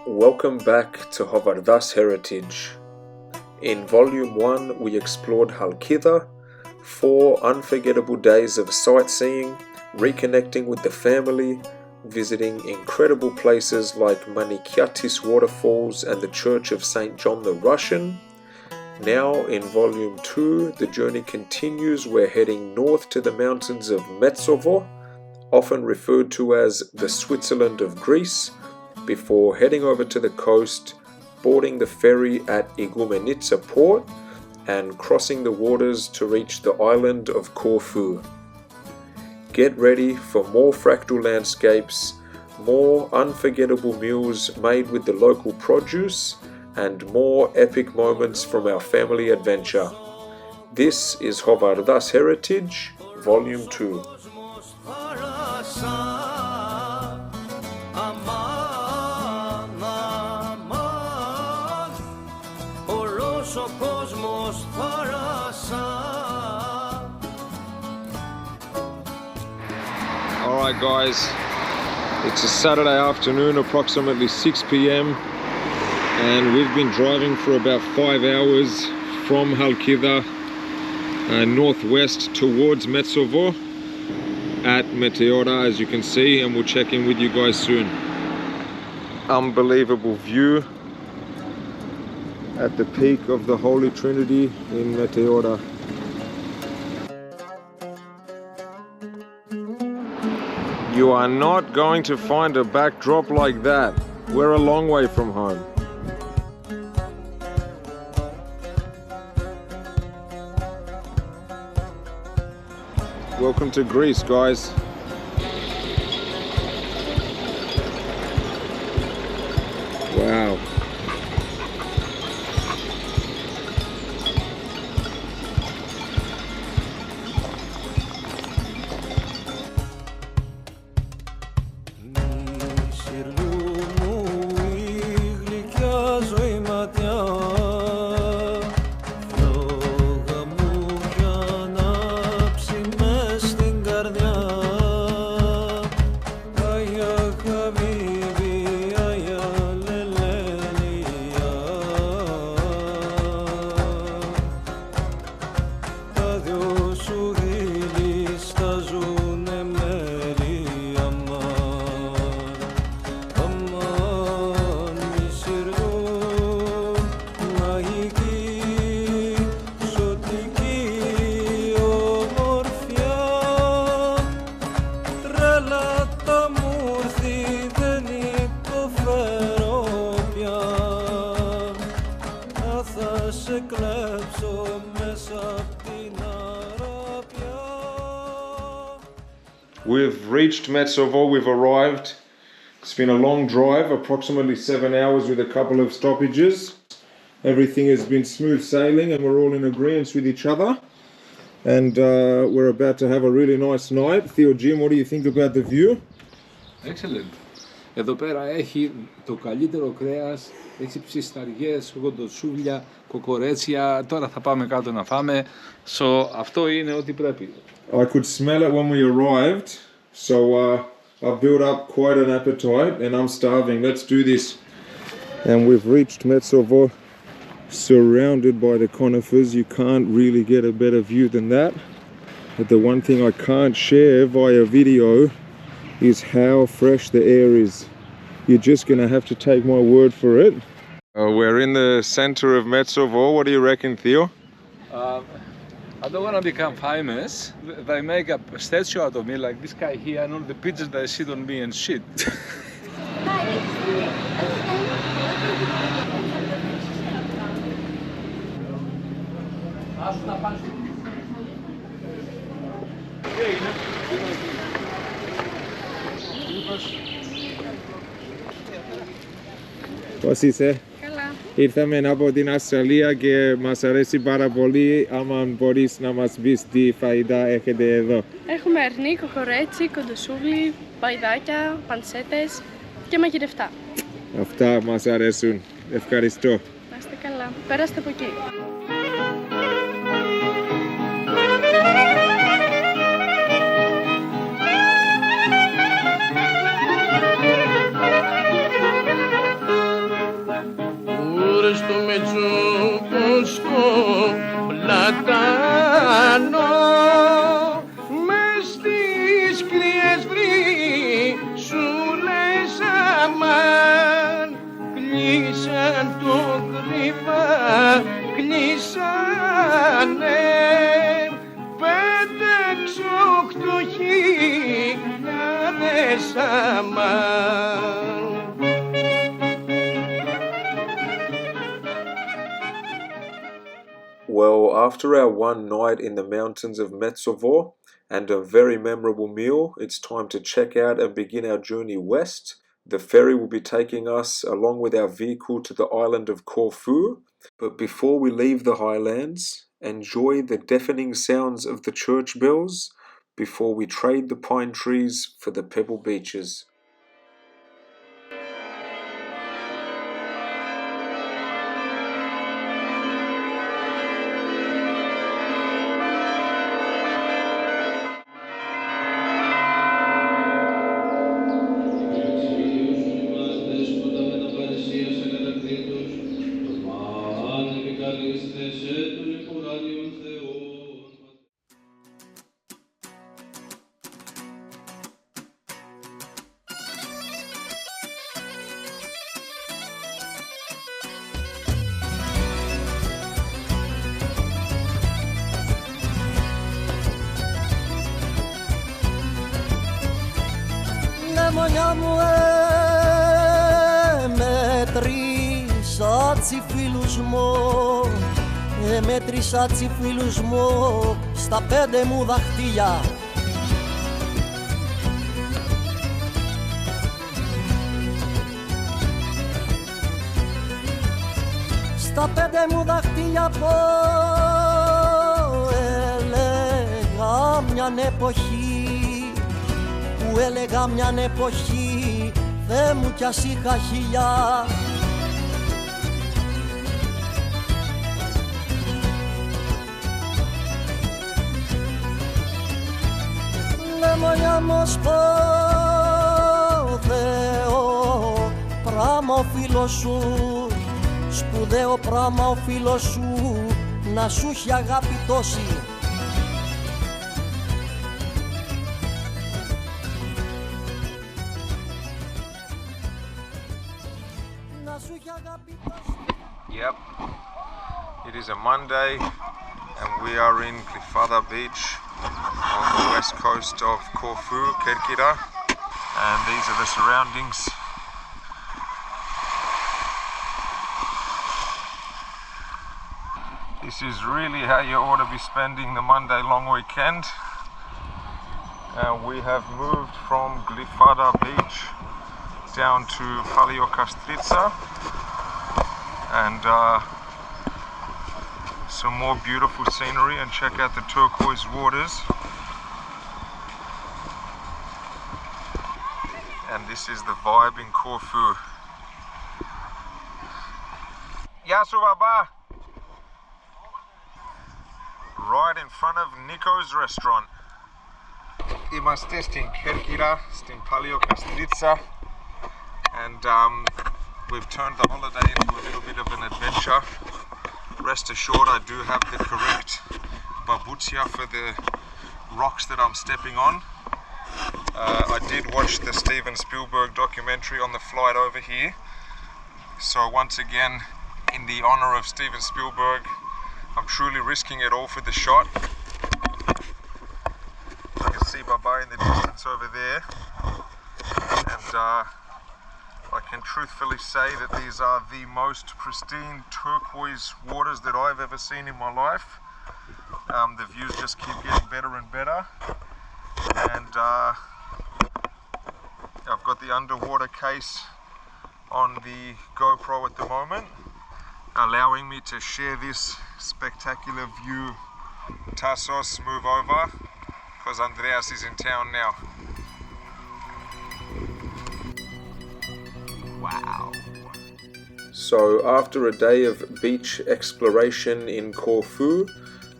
Welcome back to Hovardas Heritage. In Volume 1 we explored Halkidha, 4 unforgettable days of sightseeing, reconnecting with the family, visiting incredible places like Manikiatis waterfalls and the Church of St. John the Russian. Now in Volume 2 the journey continues. We're heading north to the mountains of Metsovo, often referred to as the Switzerland of Greece, before heading over to the coast, boarding the ferry at Igoumenitsa port and crossing the waters to reach the island of Corfu. Get ready for more fractal landscapes, more unforgettable meals made with the local produce, and more epic moments from our family adventure. This is Hovardas Heritage, Volume 2. Alright guys, it's a Saturday afternoon, approximately 6 p.m. and we've been driving for about 5 hours from Halkidha northwest towards Metsovo at Meteora, as you can see, and we'll check in with you guys soon. Unbelievable view at the peak of the Holy Trinity in Meteora. You are not going to find a backdrop like that. We're a long way from home. Welcome to Greece, guys. Wow. We've reached Metsovo, we've arrived. It's been a long drive, approximately 7 hours with a couple of stoppages. Everything has been smooth sailing and we're all in agreement with each other. And we're about to have a really nice night. Theo Jim, what do you think about the view? Excellent. Εδώ πέρα έχει το καλύτερο κρέας, έχει ψισταριές, κοντοσούβλια, κοκορέτσια. Τώρα θα πάμε κάτω να φάμε. So, αυτό είναι ό,τι πρέπει. I could smell it when we arrived, so I've built up quite an appetite and I'm starving. Let's do this. And we've reached Metsovo, surrounded by the conifers. You can't really get a better view than that. But the one thing I can't share via video is how fresh the air is. You're just gonna have to take my word for it. We're in the center of Metsovo. What do you reckon, Theo? I don't want to become famous. They make a statue out of me like this guy here and all the pictures that I sit on me and shit. Πώς είσαι? Καλά. Ήρθαμε από την Αυστραλία και μας αρέσει πάρα πολύ. Άμα μπορείς να μας πεις τι φαγητά έχετε εδώ. Έχουμε αρνί, κοκορέτσι, κοντοσούβλι, παϊδάκια, πανσέτες και μαγειρευτά. Αυτά μας αρέσουν. Ευχαριστώ. Να είστε καλά. Πέραστε από εκεί. τις κρύες βρει, σου λες αμάν. Κλείσαν το κρύβα, κλείσανε 5-8 χιλιάδες αμάν. Well, after our one night in the mountains of Metsovo and a very memorable meal, it's time to check out and begin our journey west. The ferry will be taking us along with our vehicle to the island of Corfu. But before we leave the highlands, enjoy the deafening sounds of the church bells before we trade the pine trees for the pebble beaches. Μονιά μου μέτρησα τσι φίλους μου, μέτρησα τσι φίλους μου στα 5 μου δαχτυλιά. Στα 5 μου δαχτυλιά πω έλεγα μιαν εποχή, που έλεγα μιαν εποχή, Θεέ μου κι ας είχα χιλιά. Λεμονιά μου σπουδαίο πράμα ο φίλος σου, σπουδαίο πράμα ο φίλος σου, να σου έχει αγάπη τόση. Yep, it is a Monday and we are in Glyfada Beach on the west coast of Corfu, Kerkira, and these are the surroundings. This is really how you ought to be spending the Monday long weekend. We have moved from Glyfada Beach down to Paliokastrica and some more beautiful scenery, and check out the turquoise waters. And this is the vibe in Corfu. Yasu Baba! Right in front of Nico's restaurant. Είμαστε στην Kerkira, στην Paliokastrica, and we've turned the holiday into a little bit of an adventure. Rest assured I do have the correct babutsia for the rocks that I'm stepping on. I did watch the Steven Spielberg documentary on the flight over here. So once again, in the honor of Steven Spielberg, I'm truly risking it all for the shot. You can see Baba in the distance over there. And I can truthfully say that these are the most pristine turquoise waters that I've ever seen in my life. The views just keep getting better and better. And I've got the underwater case on the GoPro at the moment, allowing me to share this spectacular view. Tassos, move over, because Andreas is in town now. Wow. So after a day of beach exploration in Corfu,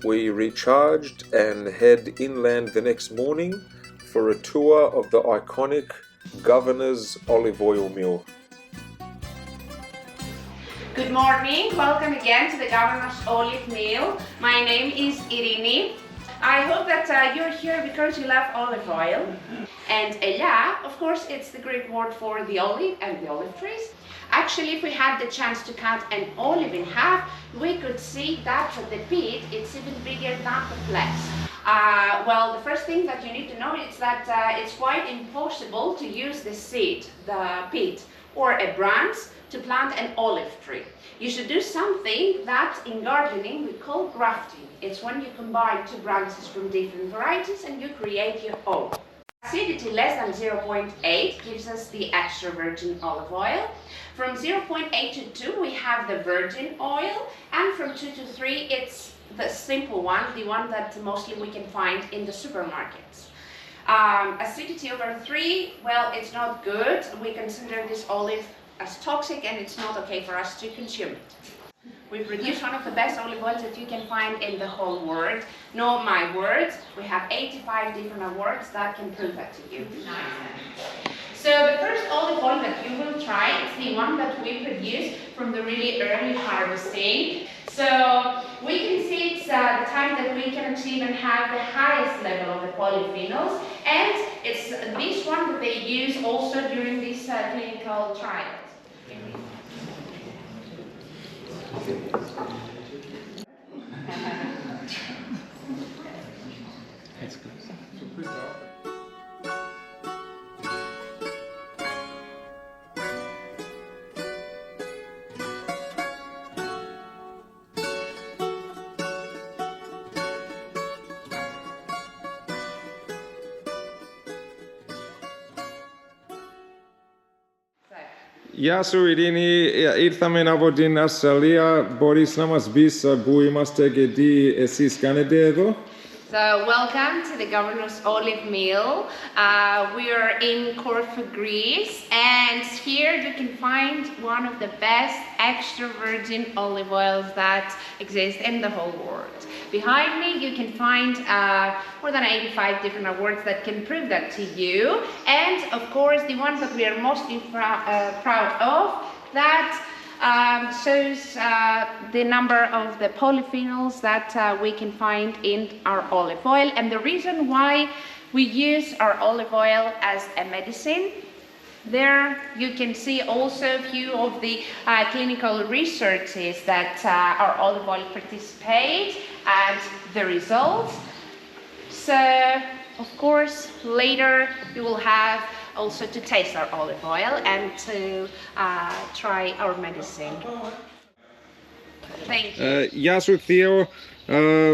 we recharged and head inland the next morning for a tour of the iconic Governor's Olive Oil Mill. Good morning, welcome again to the Governor's Olive Mill. My name is Irini. I hope that you're here because you love olive oil. And elia, of course, it's the Greek word for the olive and the olive trees. Actually, if we had the chance to cut an olive in half, we could see that the pit is even bigger than the flesh. Well, the first thing that you need to know is that it's quite impossible to use the seed, the pit, or a branch to plant an olive tree. You should do something that in gardening we call grafting. It's when you combine two branches from different varieties and you create your own. Acidity less than 0.8 gives us the extra virgin olive oil. From 0.8 to 2 we have the virgin oil, and from 2 to 3 it's the simple one, the one that mostly we can find in the supermarkets. Acidity over 3, well, it's not good. We consider this olive as toxic and it's not okay for us to consume it. We produce one of the best olive oils that you can find in the whole world. Not my words, we have 85 different awards that can prove that to you. So the first olive oil that you will try is the one that we produce from the really early harvesting. So we can see it's the time that we can achieve and have the highest level of the polyphenols, and it's this one that they use also during these clinical trials. Γεια σου Ειρήνη, ήρθαμε από την Αυστραλία. Μπορείς να μας πεις πού είμαστε και τι εσείς κάνετε εδώ? So welcome to the Governor's Olive Mill. We are in Corfu, Greece, and here you can find one of the best extra virgin olive oils that exist in the whole world. Behind me you can find more than 85 different awards that can prove that to you, and of course the one that we are most proud of, that shows the number of the polyphenols that we can find in our olive oil, and the reason why we use our olive oil as a medicine. There you can see also a few of the clinical researches that our olive oil participate and the results. So of course later you will have also to taste our olive oil and to try our medicine. Thank you. Γεια σου Θείο,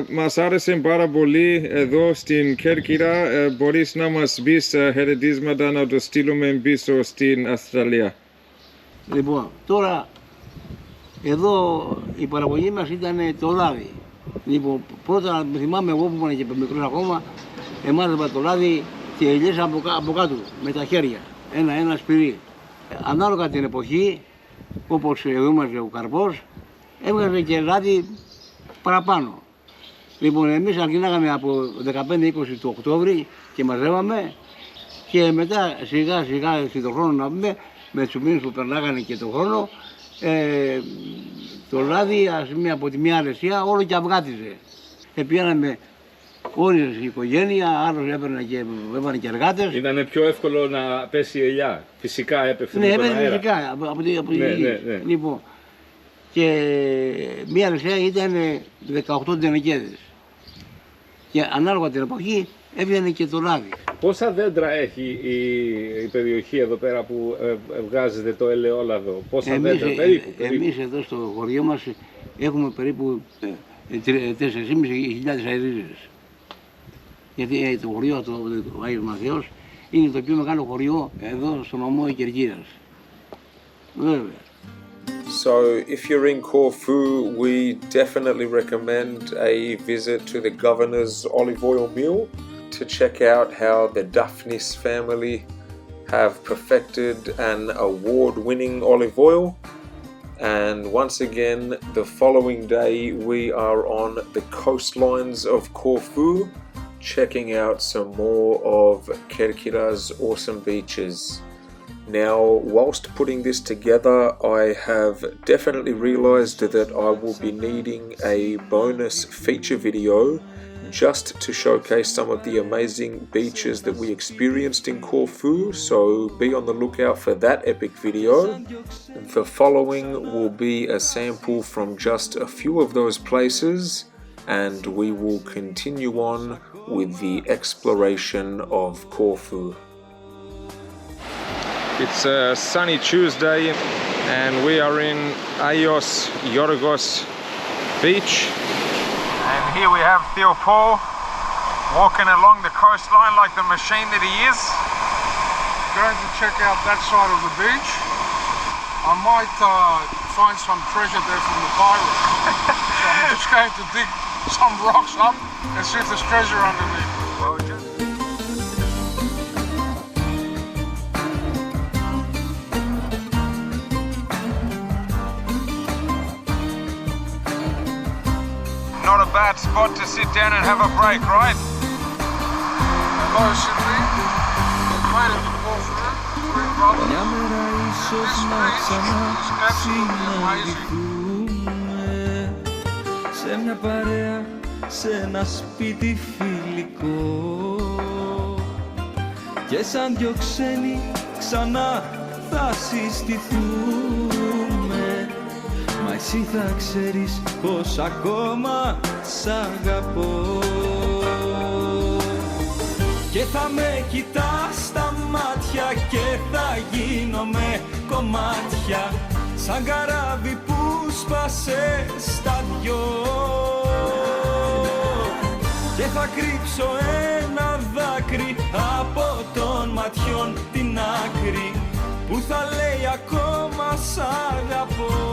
μας άρεσε πάρα πολύ εδώ στην Κέρκυρα. Μπορείς να μας πεις χαιρετίσματα να το στείλουμε πίσω στην Αυστραλία? Λοιπόν, τώρα εδώ η παραγωγή μας ήταν το λάδι. Λοιπόν, πρώτα θυμάμαι εγώ που ήμουν και μικρός ακόμα, εμάζευα το λάδι και ελιέσα από κάτω με τα χέρια, ένα σπυρί. Ανάλογα την εποχή, όπως έμαζε ο καρπός, έβγαζε και λάδι παραπάνω. Λοιπόν, εμείς αρχινάγαμε από 15-20 του Οκτώβρη και μαζεύαμε, και μετά σιγά σιγά στον χρόνο, να πούμε, με τους μήνες που περνάγανε και τον χρόνο, το λάδι από τη μια αρεσία όλο και αυγάτιζε. Πηγαίναμε όλη η οικογένεια, άλλος έβανε και εργάτες. Ήταν πιο εύκολο να πέσει η ελιά, φυσικά έπεφτε ναι, με τον αέρα. φυσικά, από τη γη. Λοιπόν, και μια αρεσία ήταν 18 τενεκέδες. Και ανάλογα την εποχή έβγαινε και το λάδι. Πόσα δέντρα έχει η περιοχή εδώ πέρα που βγάζετε το ελαιόλαδο? Πόσα δέντρα περίπου? Εμείς εδώ στο χωριό μας έχουμε περίπου 4.500 αερίζες. Γιατί το χωριό του Άγιος Μαθαίος είναι το πιο μεγάλο χωριό εδώ στο νομό Κερκύρας. Βέβαια. So, if you're in Corfu, we definitely recommend a visit to the Governor's Olive Oil Mill to check out how the Daphnis family have perfected an award-winning olive oil. And once again, the following day we are on the coastlines of Corfu, checking out some more of Kerkira's awesome beaches. Now, whilst putting this together, I have definitely realized that I will be needing a bonus feature video just to showcase some of the amazing beaches that we experienced in Corfu, so be on the lookout for that epic video. The following will be a sample from just a few of those places, and we will continue on with the exploration of Corfu. It's a sunny Tuesday and we are in Aios Yorgos beach. And here we have Theo Paul walking along the coastline like the machine that he is. Going to check out that side of the beach. I might find some treasure there from the pirates. So I'm just going to dig some rocks up and see if there's treasure underneath. Not a bad spot to sit down and have a break, right? Hello, Sydney. Made it to Corfu. Green brother. This beach is absolutely amazing. Σε μια παρέα, σε ένα σπίτι φιλικό και σαν δυο ξένοι ξανά θα συστηθούμε. Μα εσύ θα ξέρεις πως ακόμα σ' αγαπώ και θα με κοιτάς στα μάτια και θα γίνομαι κομμάτια σαν καράβι που σπάσε στα δυο και θα κρύψω ένα δάκρυ από των ματιών την άκρη που θα λέει ακόμα σ' αγαπώ.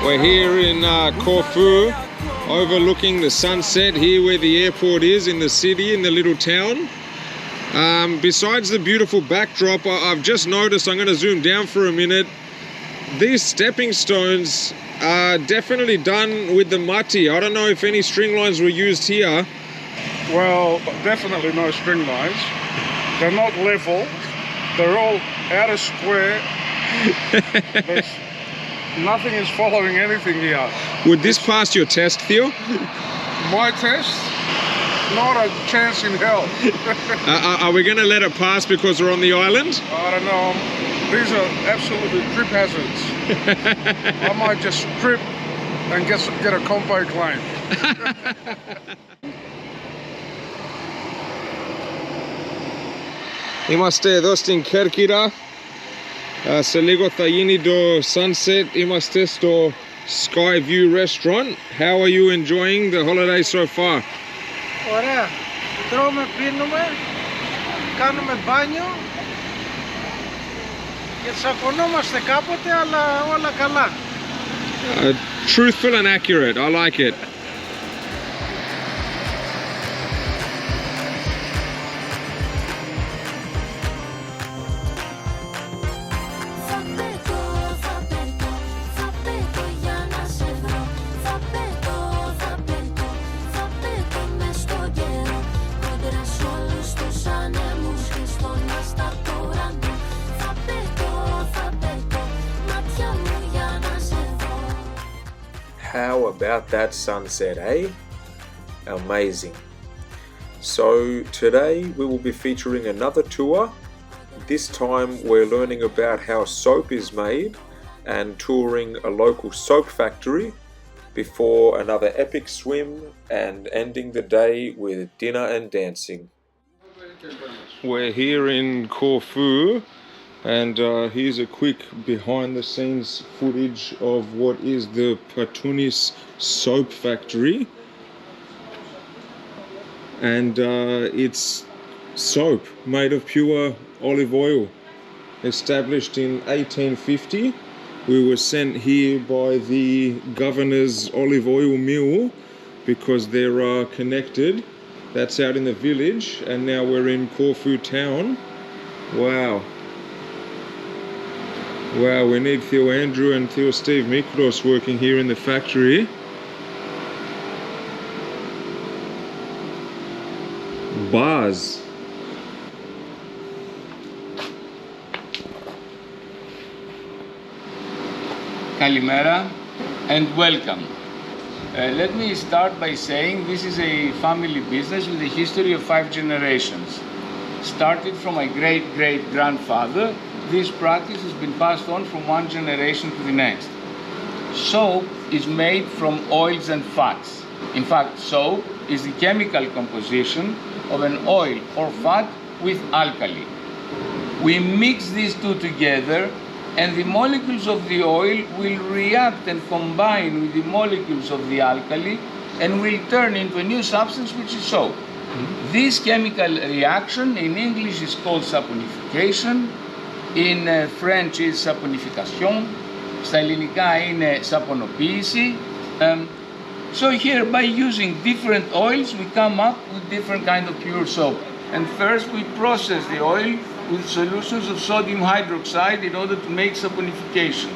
We're here in Corfu, overlooking the sunset here where the airport is in the city, in the little town. Besides the beautiful backdrop, I've just noticed, I'm going to zoom down for a minute, these stepping stones are definitely done with the mati. I don't know if any string lines were used here. Well, definitely no string lines. They're not level. They're all out of square. Nothing is following anything here. Would this pass your test, Theo? My test? Not a chance in hell. Are we going to let it pass because we're on the island? I don't know. These are absolutely trip hazards. I might just trip and get a compo claim. Είμαστε εδώ στην Κέρκυρα. Σε λίγο θα γίνει το sunset. Είμαστε στο Sky View Restaurant. How are you enjoying the holiday so far? Ωραία. Τρώμε, πίνουμε, κάνουμε μπάνιο και τσακωνόμαστε κάποτε, αλλά όλα καλά. Truthful and accurate. I like it. How about that sunset, eh? Amazing. So today we will be featuring another tour. This time we're learning about how soap is made and touring a local soap factory before another epic swim and ending the day with dinner and dancing. We're here in Corfu and here's a quick behind the scenes footage of what is the Patunis soap factory, and it's soap made of pure olive oil, established in 1850. We were sent here by the governor's olive oil mill because they're connected. That's out in the village, and now we're in Corfu town. Wow. Wow, we need Theo Andrew and Theo Steve Mikros working here in the factory. Bars. Kalimera and welcome. Let me start by saying this is a family business with a history of 5 generations. Started from my great-great-grandfather, this practice has been passed on from one generation to the next. Soap is made from oils and fats. In fact, soap is the chemical composition of an oil or fat with alkali. We mix these two together and the molecules of the oil will react and combine with the molecules of the alkali and will turn into a new substance which is soap. This chemical reaction in English is called saponification, in French is saponification, στα ελληνικά είναι σαπονοποίηση. So here by using different oils we come up with different kind of pure soap. And first we process the oil with solutions of sodium hydroxide in order to make saponification.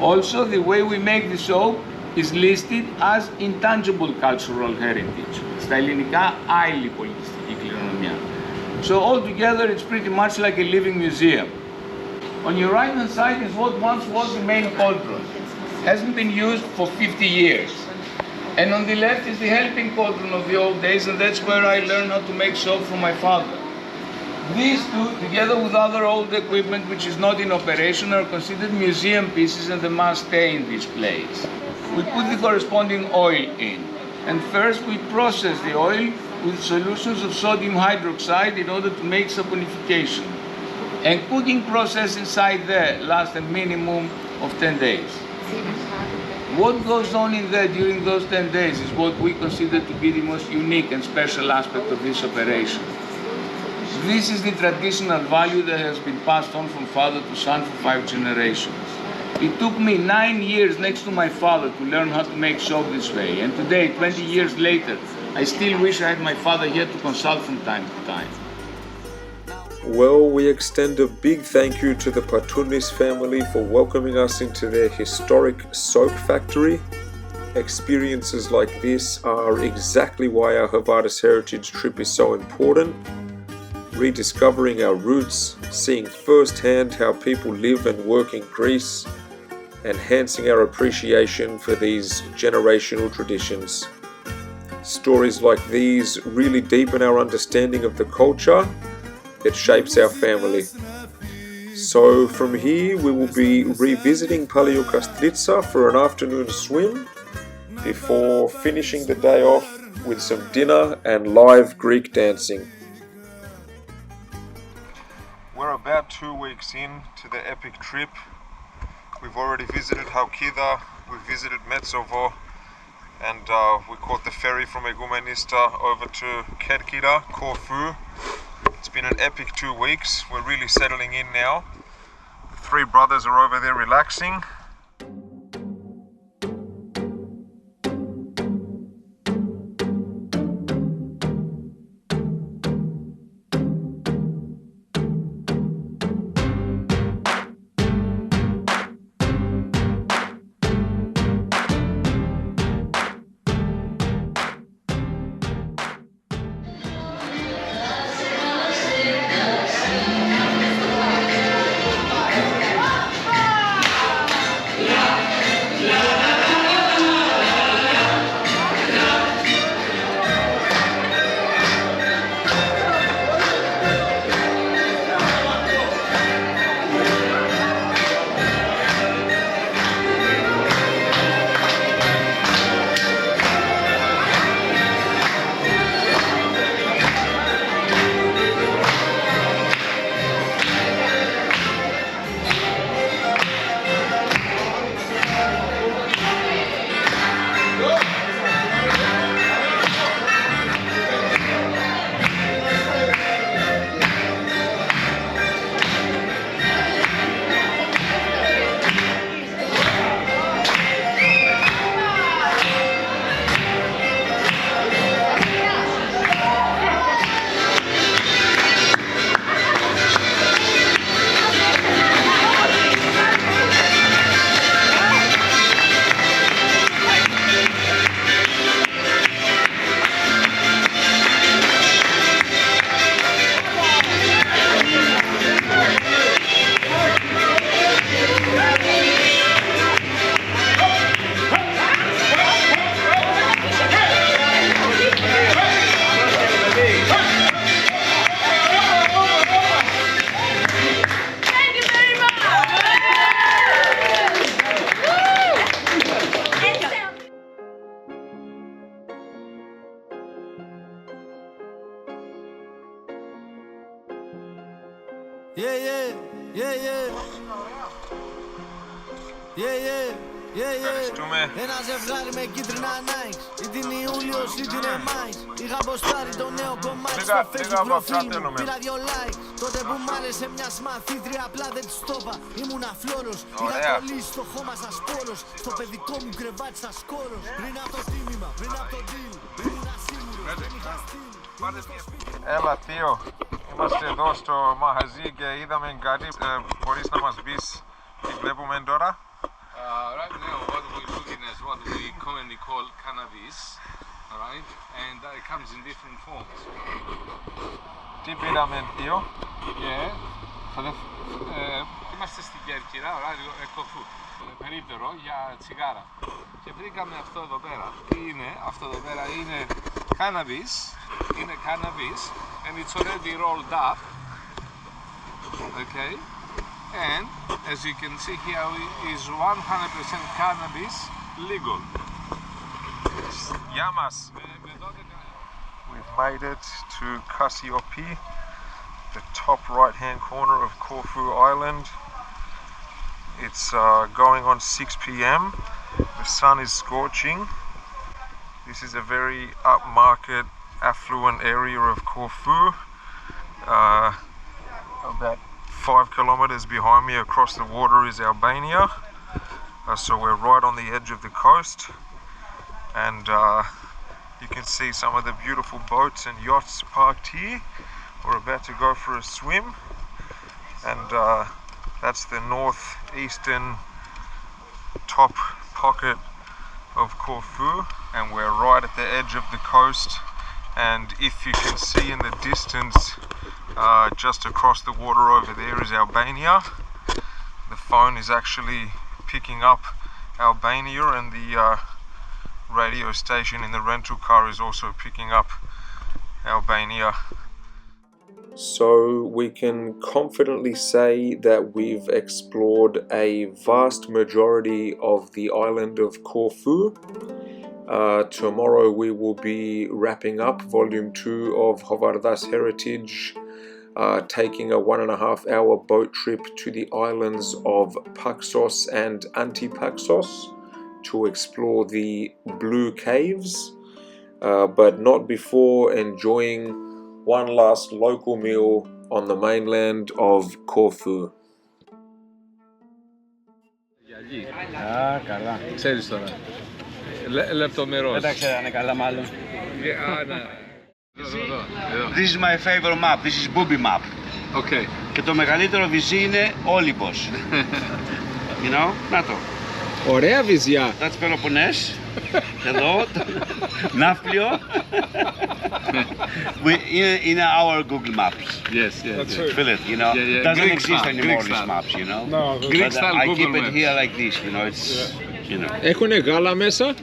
Also the way we make the soap is listed as intangible cultural heritage. Στα ελληνικά άειλη πολιτιστική κληρονομιά. So altogether it's pretty much like a living museum. On your right hand side is what once was the main cauldron. Hasn't been used for 50 years. And on the left is the helping cauldron of the old days, and that's where I learned how to make soap from my father. These two, together with other old equipment which is not in operation, are considered museum pieces and they must stay in this place. We put the corresponding oil in, and first we process the oil with solutions of sodium hydroxide in order to make saponification. And cooking process inside there lasts a minimum of 10 days. What goes on in there during those 10 days is what we consider to be the most unique and special aspect of this operation. This is the traditional value that has been passed on from father to son for 5 generations. It took me 9 years next to my father to learn how to make soap this way, and today, 20 years later, I still wish I had my father here to consult from time to time. Well, we extend a big thank you to the Patunis family for welcoming us into their historic soap factory. Experiences like this are exactly why our Hovardas heritage trip is so important. Rediscovering our roots, seeing firsthand how people live and work in Greece, enhancing our appreciation for these generational traditions. Stories like these really deepen our understanding of the culture that shapes our family. So from here we will be revisiting Paleokastritsa for an afternoon swim before finishing the day off with some dinner and live Greek dancing. We're about 2 weeks in to the epic trip. We've already visited Halkida, we visited Metsovo, and we caught the ferry from Egoumenista over to Kerkida, Corfu. It's been an epic 2 weeks. We're really settling in now. The 3 brothers are over there relaxing. Ευχαριστούμε. Ένα ζευγάρι με κίτρινα Nikes. Είτε είναι Ιούλιος είτε είναι Μάης. Είχα μποστάρει το νέο κομμάτι στο Facebook προφίλ μου. Πήρα 2 likes. Τότε που μ' άρεσε μια μαθήτρια απλά δεν της το είπα. Ήμουνα φλόρος. Είχα κολλήσει στο χώμα σας πόρος. Στο παιδικό μου κρεβάτι σας κόρος. Πριν από το τίμημα, πριν από το deal. Ήμουνα σίγουρος, δεν είχα στυλ. Έλα Θείο, είμαστε εδώ στο μαγαζί και είδαμε κάτι. Μπορείς να μας πεις τι βλέπουμε τώρα? Right now, what we're looking at is what we commonly call cannabis, alright, and it comes in different forms. Τι πήραμε Θείο? Είμαστε στην Κέρκυρα, Corfu, περίπτερο για τσιγάρα. Και βρήκαμε αυτό εδώ πέρα. Τι είναι? Αυτό εδώ πέρα είναι cannabis, and it's already rolled up, okay? And as you can see here is 100% cannabis legal. Γεια μας! We've made it to Cassiope, the top right hand corner of Corfu Island. It's going on 6 p.m. The sun is scorching. This is a very upmarket, affluent area of Corfu. About 5 kilometers behind me across the water is Albania. So we're right on the edge of the coast, and you can see some of the beautiful boats and yachts parked here. We're about to go for a swim, and that's the northeastern top pocket of Corfu, and we're right at the edge of the coast. And if you can see in the distance, just across the water over there is Albania. The phone is actually picking up Albania, and the radio station in the rental car is also picking up Albania. So we can confidently say that we've explored a vast majority of the island of Corfu. Tomorrow we will be wrapping up volume 2 of Hovardas Heritage, taking a 1.5 hour boat trip to the islands of Paxos and Antipaxos to explore the Blue Caves, but not before enjoying one last local meal on the mainland of Corfu. Καλά. Ξέρεις τώρα. Λεπτομερώς. Δεν τα ξέρανε καλά μάλλον. This is my favorite map. This is Booby map. Okay. Και το μεγαλύτερο βυζί είναι Όλυμπος. You know? Να το. Ωραία βυζιά. That's Πελοποννές. Εδώ. Ναύπλιο. In our Google Maps. Yes, yes. Feel it, you know? Doesn't exist anymore these maps, you know? No, Greek style I Google keep it maps. here like this, you know? It's, you know. Έχουνε γάλα μέσα?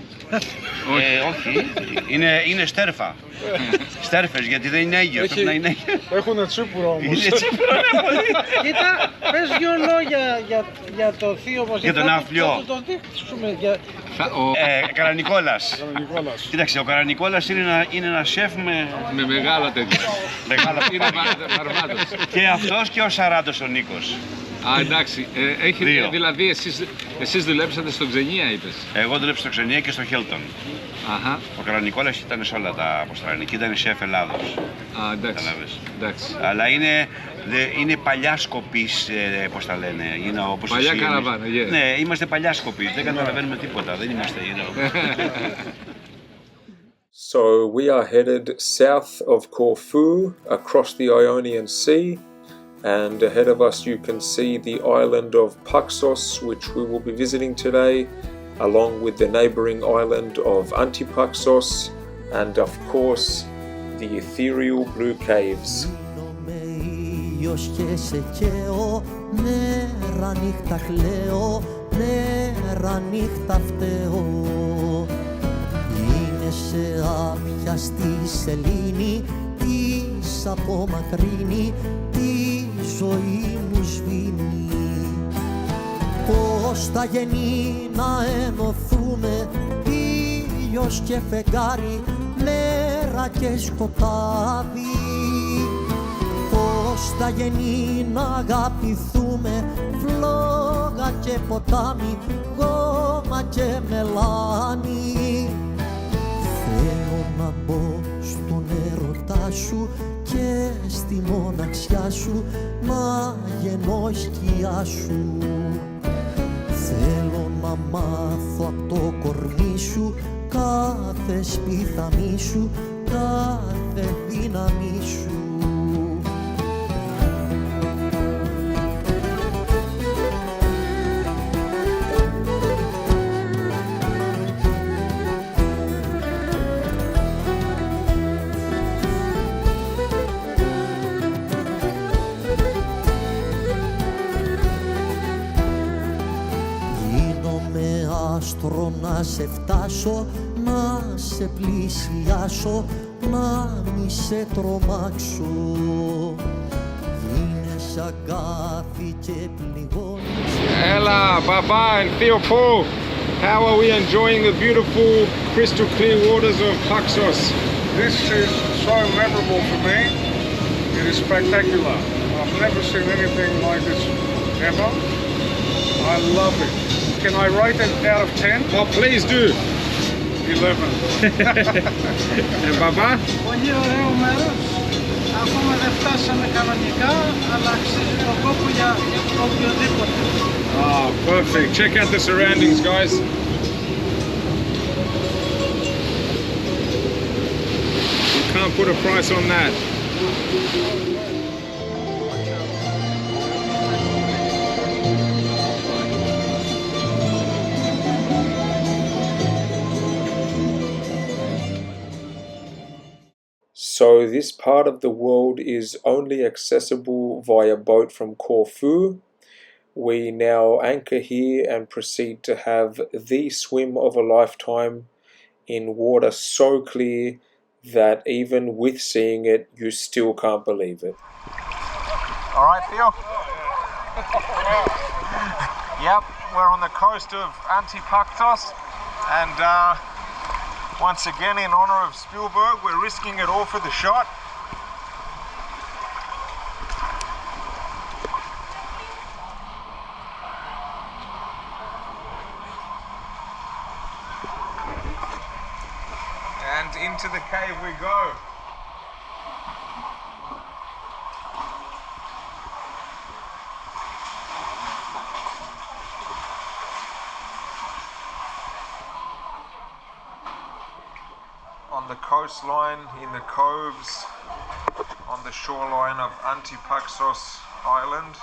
Όχι, είναι στέρφα. Στέρφες, γιατί δεν είναι έγκυο, πρέπει να είναι έγκυο. Έχουνε τσίπουρο όμως. Είναι τσίπουρο, ναι, πολύ. Κοίτα, πες 2 λόγια για το θείο μας. Για τον Ναύπλιο. Θα το δείξουμε. Καρανικόλας. Κοίταξε, ο Καρανικόλας είναι ένα σεφ με μεγάλα τέτοια. Είναι βαρβάτος. Και αυτός και ο Σαράντος ο Νίκος. Α, εντάξει. Δηλαδή εσείς δουλέψατε στο Ξενία, είπες. Εγώ δούλεψα στο Ξενία και στο Χίλτον. Αχα. Ο Καρανικόλας ήταν σε όλα τα αποστράνη και ήταν σεφ Ελλάδος. Α, εντάξει. Αλλά είναι παλιά σκοπής, πώς τα λένε. Παλιά καραβάνα, yeah. Ναι, είμαστε παλιά σκοπής, δεν καταλαβαίνουμε τίποτα, δεν είμαστε, So we are headed south of Corfu, across the Ionian Sea, and ahead of us you can see the island of Paxos, which we will be visiting today, along with the neighbouring island of Antipaxos, and of course the ethereal Blue Caves. Σε άπιαστη σελήνη της απομακρύνει, τη ζωή μου σβήνει. Πώς θα γεννεί να ενωθούμε, ήλιος και φεγγάρι, μέρα και σκοτάδι. Ποιος θα γεννεί να αγαπηθούμε, φλόγα και ποτάμι, γόμα και μελάνι. Θέλω να μπω στον έρωτά σου και στη μοναξιά σου να γεννώ σκιά σου. Θέλω να μάθω απ' το κορμί σου κάθε σπίθαμί σου, κάθε δύναμη σου. Να σε φτάσω, να σε πλησιάσω, να μη σε τρομάξω. Είναι σαν αγάπη και πληγώνεις. Ella, Baba and Theopo, how are we enjoying the beautiful crystal clear waters of Paxos? This is so memorable for me. It is spectacular. I've never seen anything like this ever. I love it. Can I rate it out of 10? Oh, please do. 11. And Baba? Πολύ ωραίο μέρος. Ακόμα δεν φτάσαμε κανονικά, αλλά αξίζει τον κόπο για οποιοδήποτε. Oh, perfect. Check out the surroundings, guys. You can't put a price on that. So this part of the world is only accessible via boat from Corfu. We now anchor here and proceed to have the swim of a lifetime in water so clear that even with seeing it, you still can't believe it. All right, Theo? Yep, we're on the coast of Antipaktos, and once again, in honor of Spielberg, we're risking it all for the shot. And into the cave we go. On the coastline, in the coves, on the shoreline of Antipaktos Island,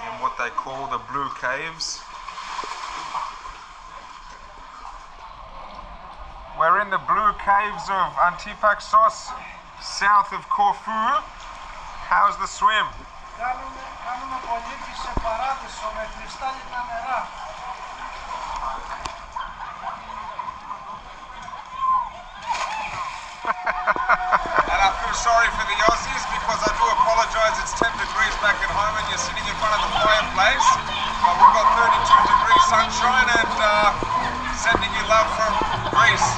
in what they call the Blue Caves. We're in the Blue Caves of Antipaktos, south of Corfu. How's the swim? Κάνουμε πολίτη σε παράδεισο με κρυστάλλινα νερά. And I feel sorry for the Aussies because I do apologise, it's 10 degrees back at home and you're sitting in front of the fireplace. But we've got 32 degrees sunshine and sending you love from Greece.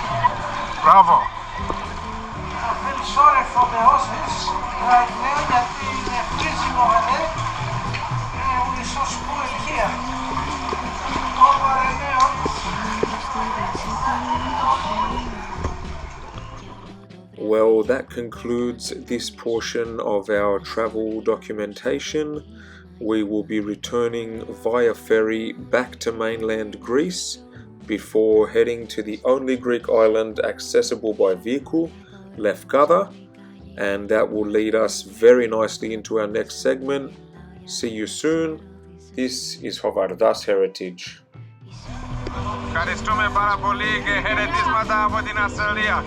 Bravo. I feel sorry for the Aussies right now γιατί είναι freezing over there and we're so spoiled here. Over there. Well, that concludes this portion of our travel documentation. We will be returning via ferry back to mainland Greece before heading to the only Greek island accessible by vehicle, Lefkada, and that will lead us very nicely into our next segment. See you soon. This is Hovardas Heritage. Ευχαριστούμε πάρα πολύ και χαιρετίσματα από την Αυστραλία.